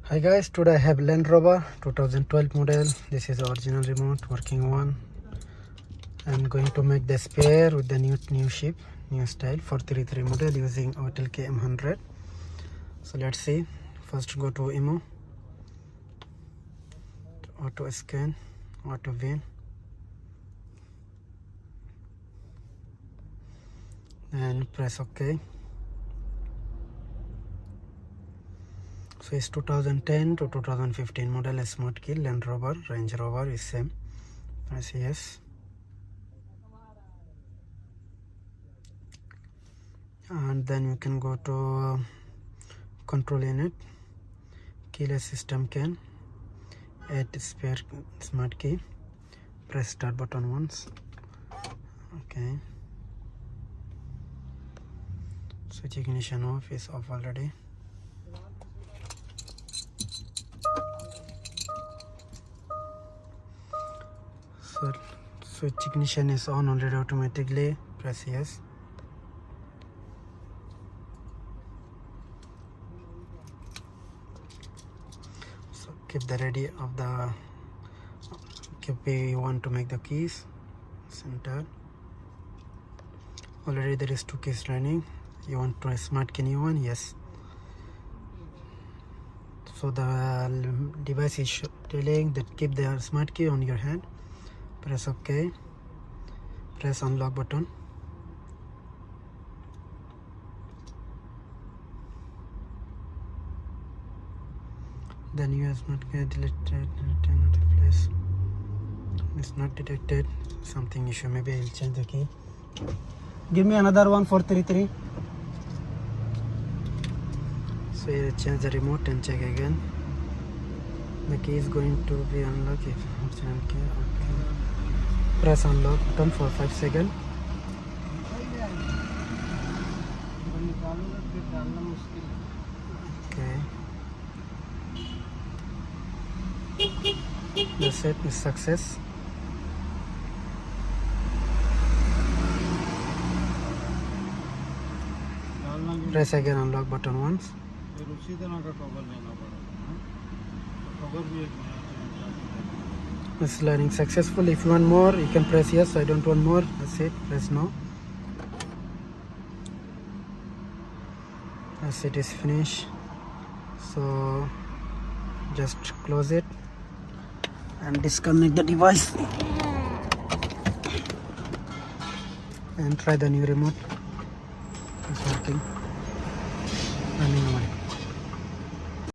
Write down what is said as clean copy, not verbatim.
Hi guys, today I have Range Rover 2012 model. This is the original remote working one. I'm going to make the spare with the new shape, new style 433 model using Autel km100. So let's see. First go to Immo, auto scan, auto VIN, and press OK. So it's 2010 to 2015 model smart key. Range Rover is same. Press yes. And then you can go to control unit, keyless system can, add spare smart key, press start button once. Okay, switch ignition off is off already. So switch ignition is on already automatically. Press yes. So keep the ready of the keep you want to make the keys center. Already there is 2 keys running. You want to smart key new one? Yes. So the device is telling that keep the smart key on your hand. Press OK. Press unlock button. Then your smart key deleted another place. It's not detected. Something issue. Maybe I'll change the key. Give me another one 433. So you change the remote and check again. The key is going to be unlocked. Original key. Okay. Press unlock button for 5 seconds. Okay. The set is success. Press again unlock button once. It's learning successful. If you want more, you can press yes. I don't want more. That's it. Press no. As it is finished. So just close it and disconnect the device and try the new remote. It's working. Running away.